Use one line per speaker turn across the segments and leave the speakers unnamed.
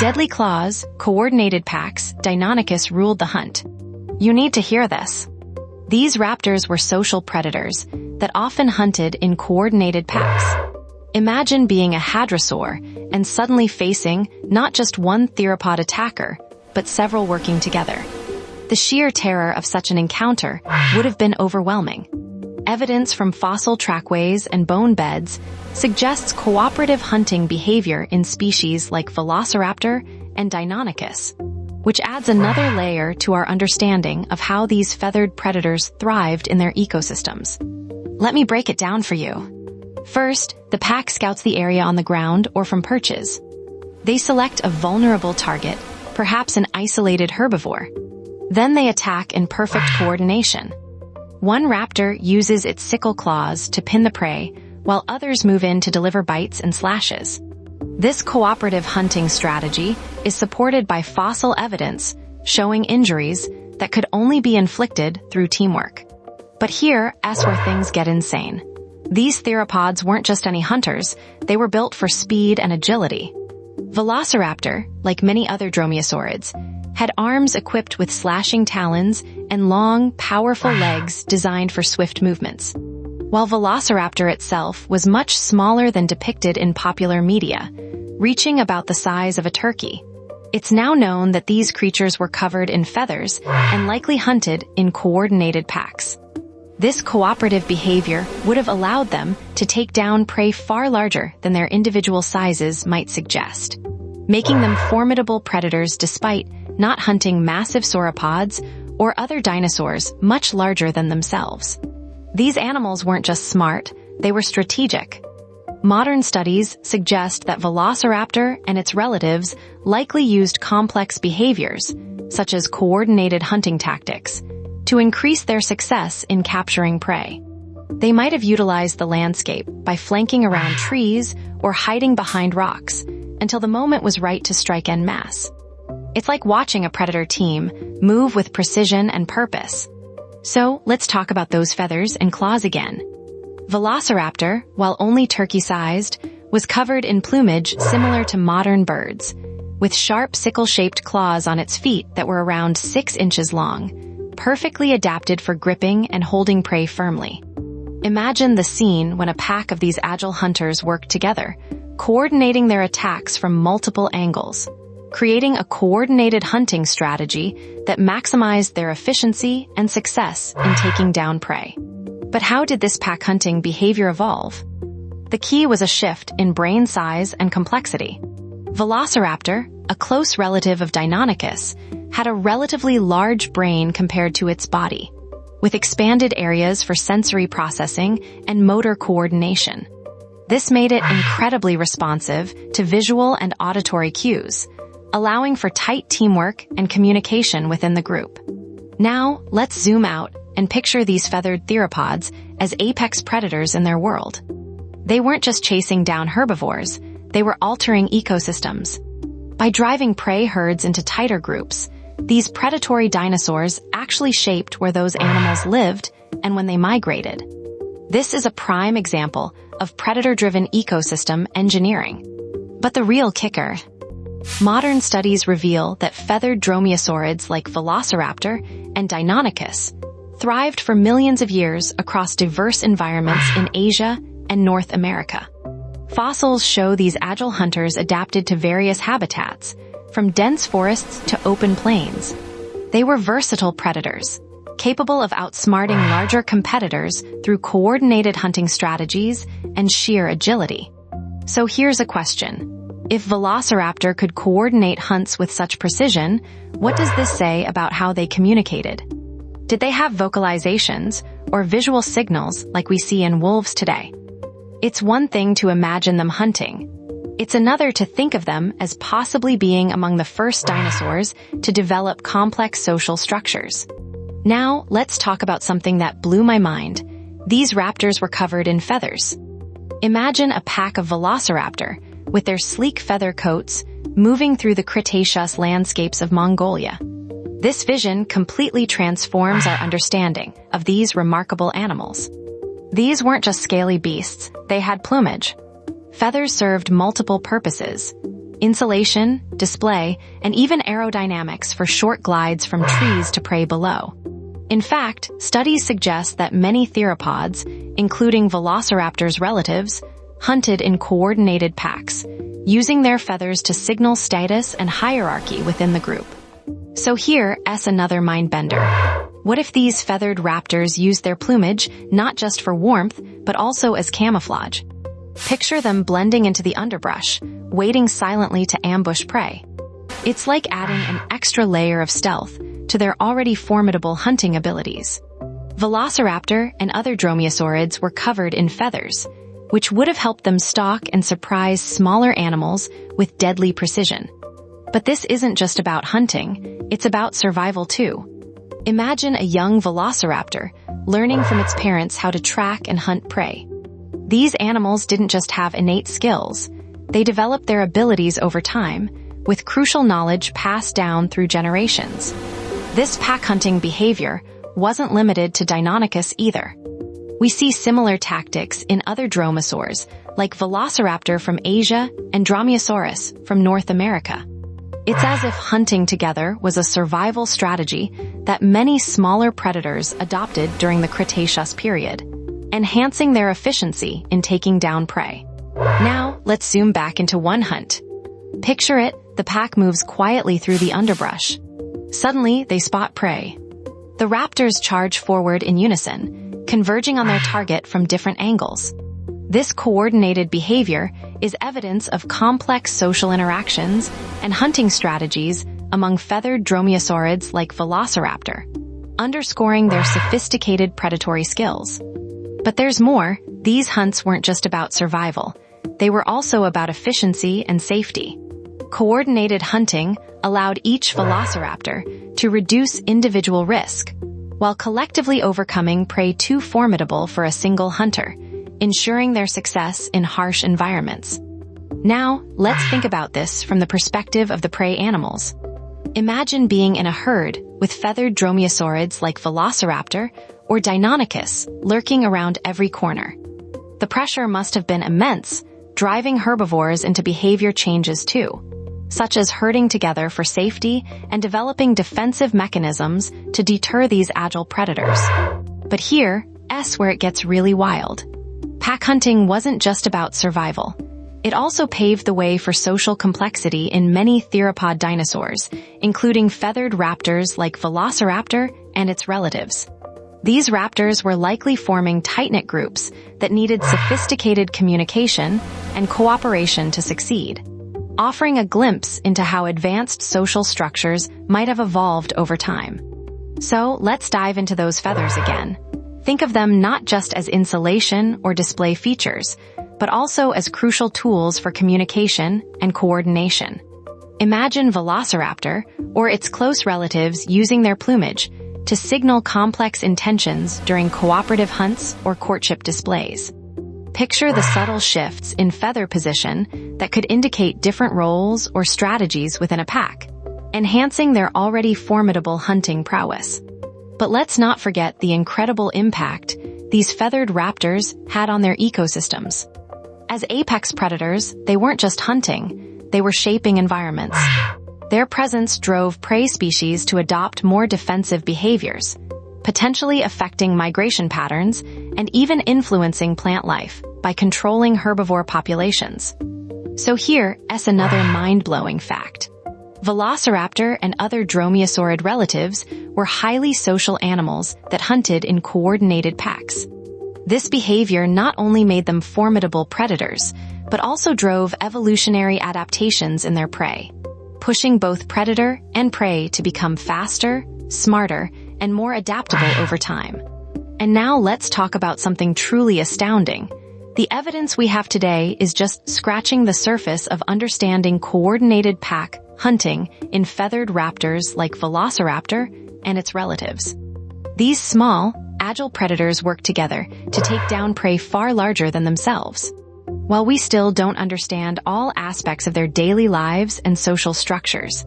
deadly claws, coordinated packs, Deinonychus ruled the hunt. You need to hear this. These raptors were social predators that often hunted in coordinated packs. Imagine being a hadrosaur and suddenly facing not just one theropod attacker, but several working together. The sheer terror of such an encounter would have been overwhelming. Evidence from fossil trackways and bone beds suggests cooperative hunting behavior in species like Velociraptor and Deinonychus, which adds another layer to our understanding of how these feathered predators thrived in their ecosystems. Let me break it down for you. First, the pack scouts the area on the ground or from perches. They select a vulnerable target, perhaps an isolated herbivore. Then they attack in perfect coordination. One raptor uses its sickle claws to pin the prey, while others move in to deliver bites and slashes. This cooperative hunting strategy is supported by fossil evidence showing injuries that could only be inflicted through teamwork. But here's where things get insane. These theropods weren't just any hunters, they were built for speed and agility. Velociraptor, like many other dromaeosaurids, had arms equipped with slashing talons and long, powerful legs designed for swift movements. While Velociraptor itself was much smaller than depicted in popular media, reaching about the size of a turkey. It's now known that these creatures were covered in feathers and likely hunted in coordinated packs. This cooperative behavior would have allowed them to take down prey far larger than their individual sizes might suggest, making them formidable predators despite not hunting massive sauropods or other dinosaurs much larger than themselves. These animals weren't just smart, they were strategic. Modern studies suggest that Velociraptor and its relatives likely used complex behaviors, such as coordinated hunting tactics, to increase their success in capturing prey. They might have utilized the landscape by flanking around trees or hiding behind rocks until the moment was right to strike en masse. It's like watching a predator team move with precision and purpose. So let's talk about those feathers and claws again. Velociraptor, while only turkey-sized, was covered in plumage similar to modern birds, with sharp sickle-shaped claws on its feet that were around 6 inches long, perfectly adapted for gripping and holding prey firmly. Imagine the scene when a pack of these agile hunters worked together, coordinating their attacks from multiple angles, creating a coordinated hunting strategy that maximized their efficiency and success in taking down prey. But how did this pack hunting behavior evolve? The key was a shift in brain size and complexity. Velociraptor, a close relative of Deinonychus, had a relatively large brain compared to its body, with expanded areas for sensory processing and motor coordination. This made it incredibly responsive to visual and auditory cues, allowing for tight teamwork and communication within the group. Now, let's zoom out and picture these feathered theropods as apex predators in their world. They weren't just chasing down herbivores, they were altering ecosystems. By driving prey herds into tighter groups, these predatory dinosaurs actually shaped where those animals lived and when they migrated. This is a prime example of predator-driven ecosystem engineering. But the real kicker: modern studies reveal that feathered dromaeosaurids like Velociraptor and Deinonychus thrived for millions of years across diverse environments in Asia and North America. Fossils show these agile hunters adapted to various habitats, from dense forests to open plains. They were versatile predators, capable of outsmarting larger competitors through coordinated hunting strategies and sheer agility. So here's a question. If Velociraptor could coordinate hunts with such precision, what does this say about how they communicated? Did they have vocalizations or visual signals like we see in wolves today? It's one thing to imagine them hunting. It's another to think of them as possibly being among the first dinosaurs to develop complex social structures. Now, let's talk about something that blew my mind. These raptors were covered in feathers. Imagine a pack of Velociraptor, with their sleek feather coats, moving through the Cretaceous landscapes of Mongolia. This vision completely transforms our understanding of these remarkable animals. These weren't just scaly beasts, they had plumage. Feathers served multiple purposes. insulation, display, and even aerodynamics for short glides from trees to prey below. In fact, studies suggest that many theropods, including velociraptors' relatives, hunted in coordinated packs, using their feathers to signal status and hierarchy within the group. So here's another mind-bender. What if these feathered raptors used their plumage not just for warmth, but also as camouflage? Picture them blending into the underbrush, waiting silently to ambush prey. It's like adding an extra layer of stealth to their already formidable hunting abilities. Velociraptor and other dromaeosaurids were covered in feathers, which would have helped them stalk and surprise smaller animals with deadly precision. But this isn't just about hunting, it's about survival too. Imagine a young velociraptor learning from its parents how to track and hunt prey. These animals didn't just have innate skills, they developed their abilities over time, with crucial knowledge passed down through generations. This pack-hunting behavior wasn't limited to Deinonychus either. We see similar tactics in other dromaeosaurs, like Velociraptor from Asia and Dromaeosaurus from North America. It's as if hunting together was a survival strategy that many smaller predators adopted during the Cretaceous period, enhancing their efficiency in taking down prey. Now, let's zoom back into one hunt. Picture it, the pack moves quietly through the underbrush. Suddenly, they spot prey. The raptors charge forward in unison, converging on their target from different angles. This coordinated behavior is evidence of complex social interactions and hunting strategies among feathered dromaeosaurids like Velociraptor, underscoring their sophisticated predatory skills. But there's more. These hunts weren't just about survival. They were also about efficiency and safety. Coordinated hunting allowed each velociraptor to reduce individual risk, while collectively overcoming prey too formidable for a single hunter, ensuring their success in harsh environments. Now, let's think about this from the perspective of the prey animals. Imagine being in a herd with feathered dromaeosaurids like Velociraptor or Deinonychus lurking around every corner. The pressure must have been immense, driving herbivores into behavior changes too, such as herding together for safety and developing defensive mechanisms to deter these agile predators. But here's where it gets really wild. Pack hunting wasn't just about survival. It also paved the way for social complexity in many theropod dinosaurs, including feathered raptors like Velociraptor and its relatives. These raptors were likely forming tight-knit groups that needed sophisticated communication and cooperation to succeed, offering a glimpse into how advanced social structures might have evolved over time. So let's dive into those feathers again. Think of them not just as insulation or display features, but also as crucial tools for communication and coordination. Imagine Velociraptor or its close relatives using their plumage to signal complex intentions during cooperative hunts or courtship displays. Picture the subtle shifts in feather position that could indicate different roles or strategies within a pack, enhancing their already formidable hunting prowess. But let's not forget the incredible impact these feathered raptors had on their ecosystems. As apex predators, they weren't just hunting, they were shaping environments. Their presence drove prey species to adopt more defensive behaviors, potentially affecting migration patterns and even influencing plant life by controlling herbivore populations. So here's another mind-blowing fact. Velociraptor and other dromaeosaurid relatives were highly social animals that hunted in coordinated packs. This behavior not only made them formidable predators, but also drove evolutionary adaptations in their prey, pushing both predator and prey to become faster, smarter, and more adaptable over time. And now let's talk about something truly astounding. The evidence we have today is just scratching the surface of understanding coordinated pack hunting in feathered raptors like Velociraptor and its relatives. These small, agile predators work together to take down prey far larger than themselves. While we still don't understand all aspects of their daily lives and social structures,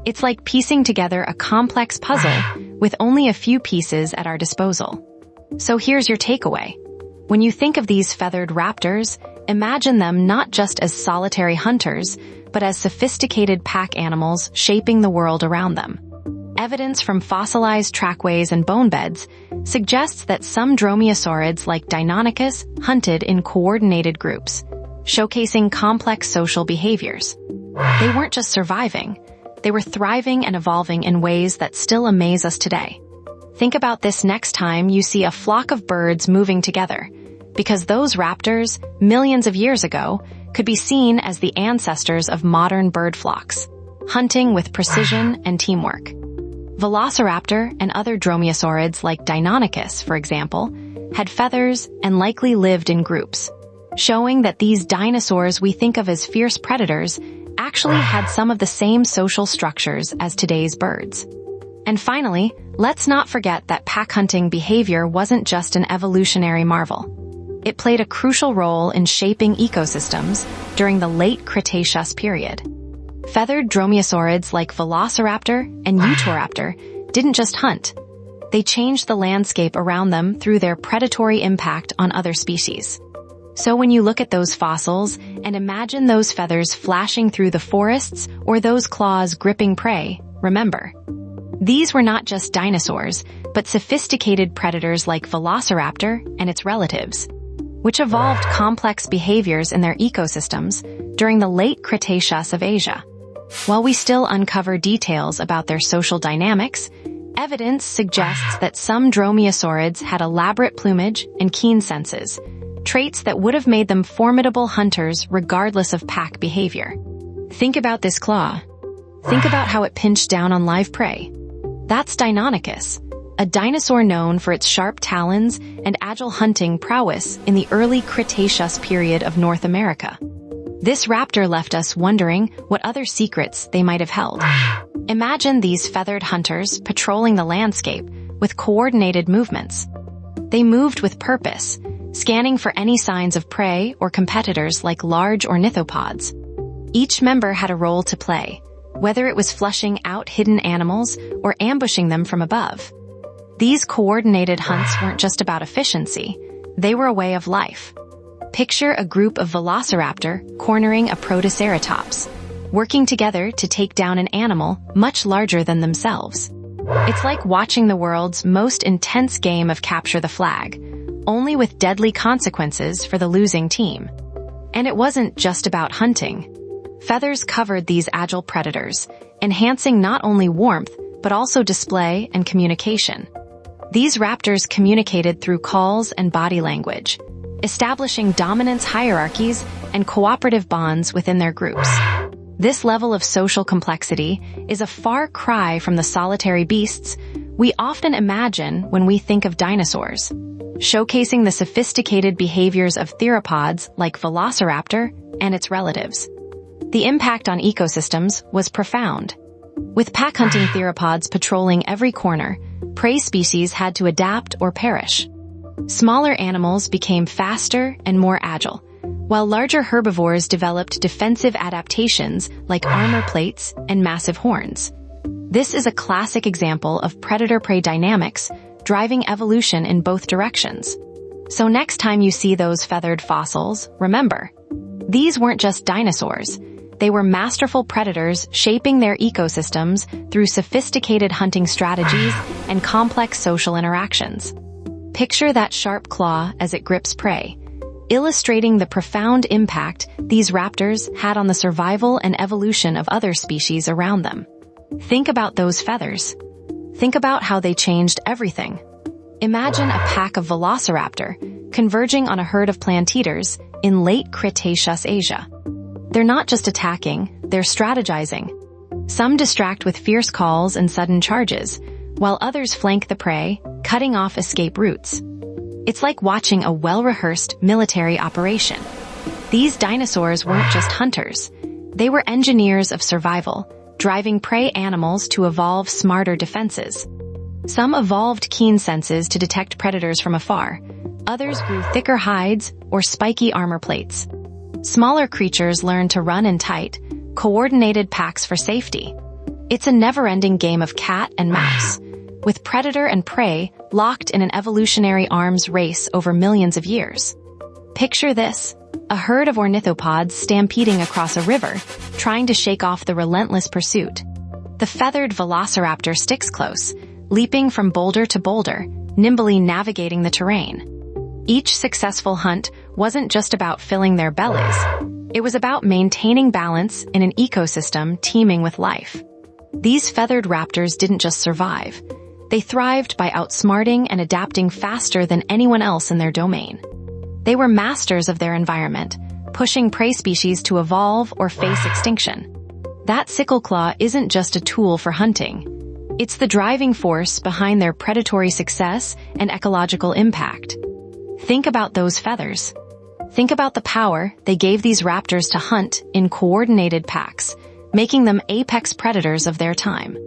it's like piecing together a complex puzzle with only a few pieces at our disposal. So here's your takeaway. When you think of these feathered raptors, imagine them not just as solitary hunters, but as sophisticated pack animals shaping the world around them. Evidence from fossilized trackways and bone beds suggests that some dromaeosaurids like Deinonychus hunted in coordinated groups, showcasing complex social behaviors. They weren't just surviving, they were thriving and evolving in ways that still amaze us today. Think about this next time you see a flock of birds moving together, because those raptors, millions of years ago, could be seen as the ancestors of modern bird flocks, hunting with precision and teamwork. Velociraptor and other dromaeosaurids like Deinonychus, for example, had feathers and likely lived in groups, showing that these dinosaurs we think of as fierce predators actually had some of the same social structures as today's birds. And finally, let's not forget that pack hunting behavior wasn't just an evolutionary marvel. It played a crucial role in shaping ecosystems during the late Cretaceous period. Feathered dromaeosaurids like Velociraptor and Utahraptor didn't just hunt. They changed the landscape around them through their predatory impact on other species. So when you look at those fossils and imagine those feathers flashing through the forests or those claws gripping prey, remember, these were not just dinosaurs, but sophisticated predators like Velociraptor and its relatives, which evolved complex behaviors in their ecosystems during the late Cretaceous of Asia. While we still uncover details about their social dynamics, evidence suggests that some dromaeosaurids had elaborate plumage and keen senses, traits that would have made them formidable hunters regardless of pack behavior. Think about this claw. Think about how it pinched down on live prey. That's Deinonychus, a dinosaur known for its sharp talons and agile hunting prowess in the early Cretaceous period of North America. This raptor left us wondering what other secrets they might have held. Imagine these feathered hunters patrolling the landscape with coordinated movements. They moved with purpose, scanning for any signs of prey or competitors like large ornithopods. Each member had a role to play, whether it was flushing out hidden animals or ambushing them from above. These coordinated hunts weren't just about efficiency, they were a way of life. Picture a group of Velociraptor cornering a Protoceratops, working together to take down an animal much larger than themselves. It's like watching the world's most intense game of capture the flag, only with deadly consequences for the losing team. And it wasn't just about hunting. Feathers covered these agile predators, enhancing not only warmth, but also display and communication. These raptors communicated through calls and body language, establishing dominance hierarchies and cooperative bonds within their groups. This level of social complexity is a far cry from the solitary beasts we often imagine when we think of dinosaurs, showcasing the sophisticated behaviors of theropods like Velociraptor and its relatives. The impact on ecosystems was profound. With pack-hunting theropods patrolling every corner, prey species had to adapt or perish. Smaller animals became faster and more agile, while larger herbivores developed defensive adaptations like armor plates and massive horns. This is a classic example of predator-prey dynamics driving evolution in both directions. So next time you see those feathered fossils, remember, these weren't just dinosaurs. They were masterful predators shaping their ecosystems through sophisticated hunting strategies and complex social interactions. Picture that sharp claw as it grips prey, illustrating the profound impact these raptors had on the survival and evolution of other species around them. Think about those feathers. Think about how they changed everything. Imagine a pack of Velociraptor converging on a herd of plant eaters in late Cretaceous Asia. They're not just attacking, they're strategizing. Some distract with fierce calls and sudden charges, while others flank the prey, cutting off escape routes. It's like watching a well-rehearsed military operation. These dinosaurs weren't just hunters. They were engineers of survival, driving prey animals to evolve smarter defenses. Some evolved keen senses to detect predators from afar. Others grew thicker hides or spiky armor plates. Smaller creatures learned to run in tight, coordinated packs for safety. It's a never-ending game of cat and mouse, with predator and prey locked in an evolutionary arms race over millions of years. Picture this, a herd of ornithopods stampeding across a river, trying to shake off the relentless pursuit. The feathered velociraptor sticks close, leaping from boulder to boulder, nimbly navigating the terrain. Each successful hunt wasn't just about filling their bellies. It was about maintaining balance in an ecosystem teeming with life. These feathered raptors didn't just survive. They thrived by outsmarting and adapting faster than anyone else in their domain. They were masters of their environment, pushing prey species to evolve or face extinction. That sickle claw isn't just a tool for hunting. It's the driving force behind their predatory success and ecological impact. Think about those feathers. Think about the power they gave these raptors to hunt in coordinated packs, making them apex predators of their time.